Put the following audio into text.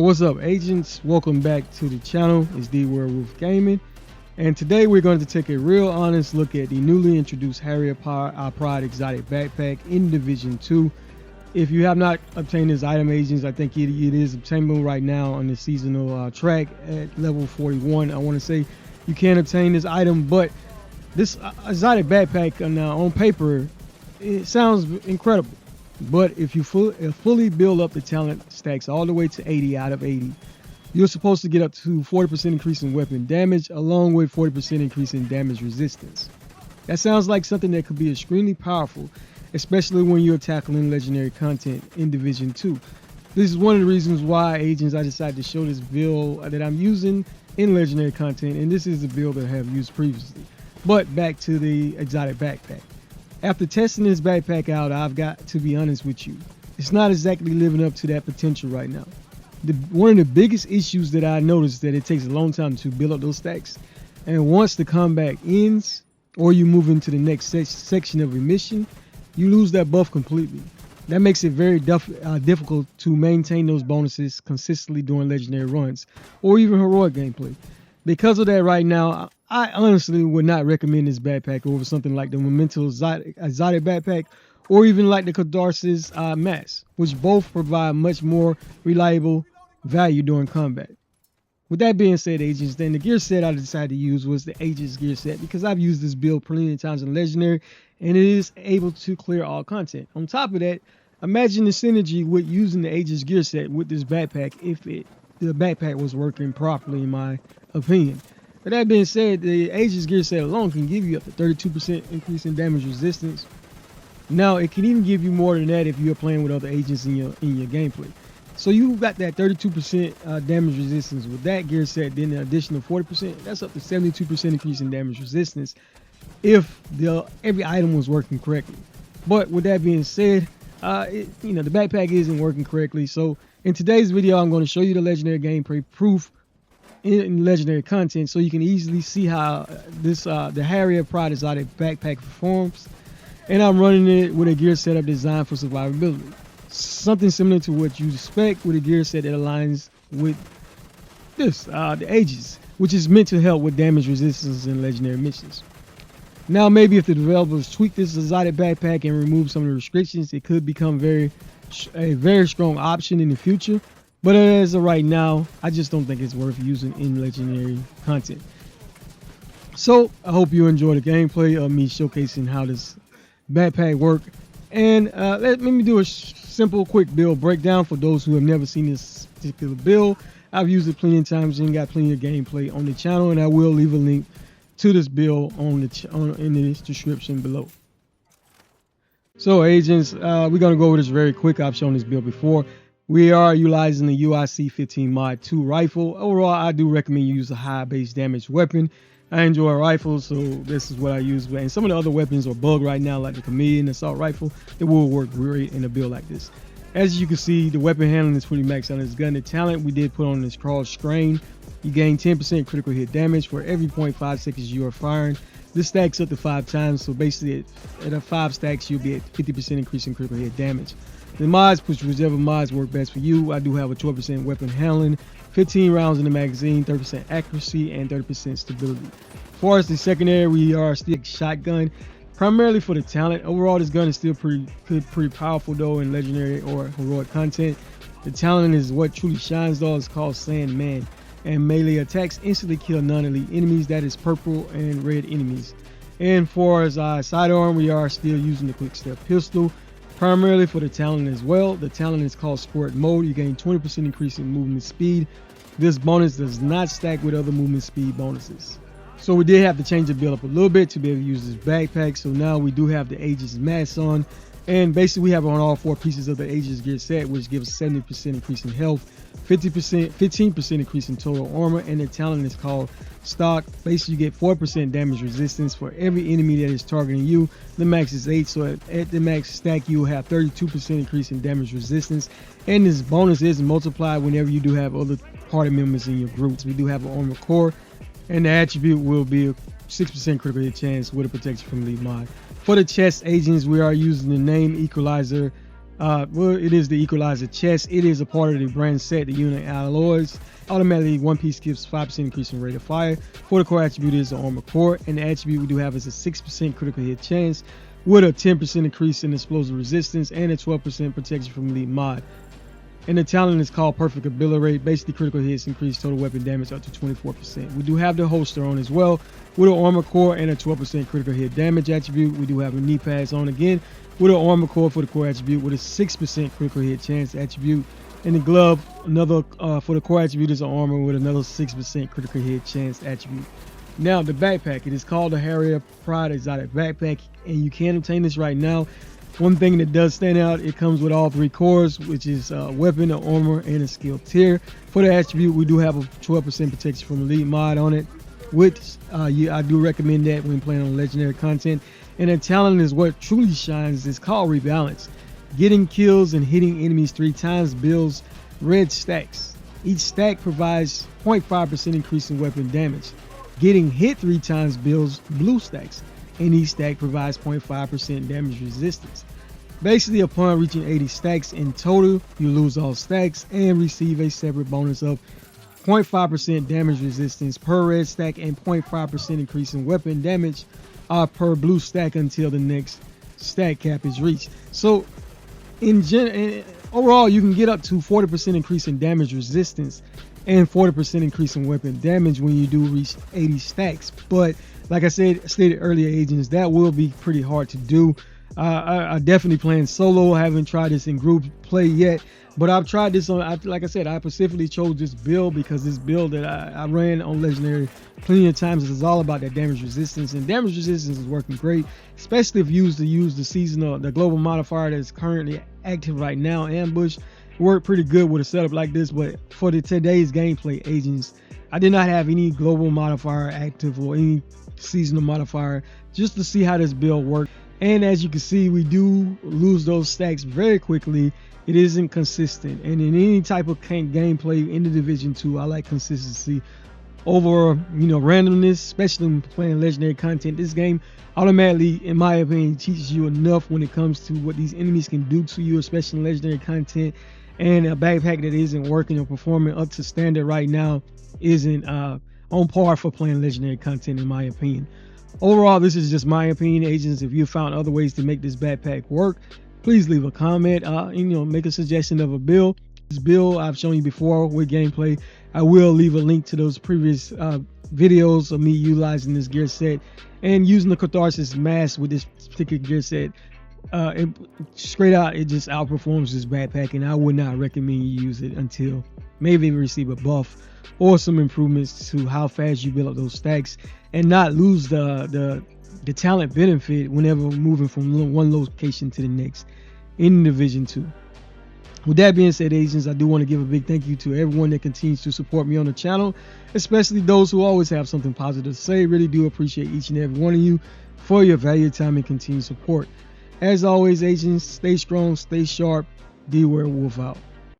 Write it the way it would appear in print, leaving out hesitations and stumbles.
What's up, agents? Welcome back to the channel. It's D Werewolf Gaming, and today we're going to take a real honest look at the newly introduced Harrier Pride Exotic Backpack in Division 2. If you have not obtained this item, agents, I think it is obtainable right now on the seasonal track at level 41. I want to say you can obtain this item, but this exotic backpack now on paper, it sounds incredible. But if you fully build up the talent stacks all the way to 80 out of 80, you're supposed to get up to 40% increase in weapon damage along with 40% increase in damage resistance. That sounds like something that could be extremely powerful, especially when you're tackling legendary content in Division 2. This is one of the reasons why, agents, I decided to show this build that I'm using in legendary content, and this is the build that I have used previously. But back to the exotic backpack. After testing this backpack out, I've got to be honest with you. It's not exactly living up to that potential right now. One of the biggest issues that I noticed that it takes a long time to build up those stacks. And once the combat ends, or you move into the next section of a mission, you lose that buff completely. That makes it very difficult to maintain those bonuses consistently during legendary runs, or even heroic gameplay. Because of that, right now, I honestly would not recommend this backpack over something like the Memento Exotic Backpack, or even like the Catharsis Mask, which both provide much more reliable value during combat. With that being said, agents, then the gear set I decided to use was the Aegis gear set, because I've used this build plenty of times in Legendary, and it is able to clear all content. On top of that, imagine the synergy with using the Aegis gear set with this backpack if the backpack was working properly, in my opinion. But that being said, the Aegis gear set alone can give you up to 32% increase in damage resistance. Now, it can even give you more than that if you're playing with other agents in your gameplay. So you got that 32% damage resistance with that gear set, then an additional 40%. That's up to 72% increase in damage resistance if every item was working correctly. But with that being said, the backpack isn't working correctly. So in today's video, I'm going to show you the legendary gameplay proof in legendary content, so you can easily see how the Harrier Pride Exotic Backpack performs. And I'm running it with a gear setup designed for survivability, something similar to what you expect with a gear set that aligns with this, the Aegis, which is meant to help with damage resistance in legendary missions. Now, maybe if the developers tweak this exotic backpack and remove some of the restrictions, it could become a very strong option in the future. But as of right now, I just don't think it's worth using in legendary content. So I hope you enjoy the gameplay of me showcasing how this backpack works. And let me do a simple quick build breakdown for those who have never seen this particular build. I've used it plenty of times and got plenty of gameplay on the channel, and I will leave a link to this build in the description below. So agents, we're going to go over this very quick. I've shown this build before. We are utilizing the UIC 15 Mod 2 rifle. Overall, I do recommend you use a high base damage weapon. I enjoy rifles, so this is what I use. And some of the other weapons are bugged right now, like the Chameleon assault rifle. It will work great in a build like this. As you can see, the weapon handling is pretty maxed on this gun. The talent we did put on this cross strain. You gain 10% critical hit damage for every 0.5 seconds you are firing. This stacks up to 5 times, so basically at 5 stacks, you'll be at 50% increase in critical hit damage. The mods, whichever mods work best for you. I do have a 12% weapon handling, 15 rounds in the magazine, 30% accuracy, and 30% stability. As far as the secondary, we are still shotgun, primarily for the talent. Overall, this gun is still pretty powerful though in legendary or heroic content. The talent is what truly shines though. It's called Sandman, and melee attacks instantly kill non-elite enemies. That is purple and red enemies. And for as sidearm, we are still using the quick step pistol, primarily for the talent as well. The talent is called Sport Mode. You gain 20% increase in movement speed. This bonus does not stack with other movement speed bonuses. So we did have to change the build up a little bit to be able to use this backpack. So now we do have the Aegis mask on, and basically we have on all 4 pieces of the Aegis gear set, which gives 70% increase in health, 15% increase in total armor, and the talent is called Stock. Basically, you get 4% damage resistance for every enemy that is targeting you. The max is 8, so at the max stack, you will have 32% increase in damage resistance. And this bonus is multiplied whenever you do have other party members in your groups. We do have an armor core, and the attribute will be a 6% critical hit chance with a protection from elite mod. For the chest agents, we are using the name Equalizer Well, it is the Equalizer chest. It is a part of the brand set, the unit alloys. Automatically, one piece gives 5% increase in rate of fire. For the core attribute is the armor core, and the attribute we do have is a 6% critical hit chance with a 10% increase in explosive resistance and a 12% protection from elite mod. And the talent is called Perfect Ability Rate. Basically, critical hits increase total weapon damage up to 24%. We do have the holster on as well with an armor core and a 12% critical hit damage attribute. We do have the knee pads on again with an armor core for the core attribute with a 6% critical hit chance attribute. And the glove, another for the core attribute, is an armor with another 6% critical hit chance attribute. Now the backpack, it is called the Harrier Pride Exotic Backpack, and you can obtain this right now. One thing that does stand out, it comes with all 3 cores, which is weapon, an armor, and a skill tier. For the attribute, we do have a 12% protection from elite mod on it, which I do recommend that when playing on legendary content. And the talent is what truly shines. It's called Rebalance. Getting kills and hitting enemies 3 times builds red stacks. Each stack provides 0.5% increase in weapon damage. Getting hit 3 times builds blue stacks, and each stack provides 0.5% damage resistance. Basically, upon reaching 80 stacks in total, you lose all stacks and receive a separate bonus of 0.5% damage resistance per red stack and 0.5% increase in weapon damage per blue stack until the next stack cap is reached. So overall, you can get up to 40% increase in damage resistance and 40% increase in weapon damage when you do reach 80 stacks. But like I stated earlier, agents, that will be pretty hard to do. I definitely playing solo. I haven't tried this in group play yet, but I've tried this on, like I said, I specifically chose this build because this build that I ran on legendary plenty of times is all about that damage resistance, and damage resistance is working great, especially if you use the seasonal, the global modifier that's currently active right now, ambush. Worked pretty good with a setup like this. But for today's gameplay, agents, I did not have any global modifier active or any seasonal modifier, just to see how this build worked. And as you can see, we do lose those stacks very quickly. It isn't consistent, and in any type of gameplay in the Division 2, I like consistency over randomness, especially when playing legendary content. This game automatically, in my opinion, teaches you enough when it comes to what these enemies can do to you, especially in legendary content. And a backpack that isn't working or performing up to standard right now isn't on par for playing legendary content, in my opinion. Overall, this is just my opinion, agents. If you found other ways to make this backpack work, please leave a comment. Make a suggestion of a build. This build I've shown you before with gameplay. I will leave a link to those previous videos of me utilizing this gear set and using the Catharsis mask with this particular gear set. Straight out, it just outperforms this backpack, and I would not recommend you use it until maybe you receive a buff or some improvements to how fast you build up those stacks and not lose the talent benefit whenever moving from one location to the next in Division 2. With that being said, agents, I do want to give a big thank you to everyone that continues to support me on the channel, especially those who always have something positive to say. Really do appreciate each and every one of you for your valued time and continued support. As always, agents, stay strong, stay sharp. D-Werewolf out.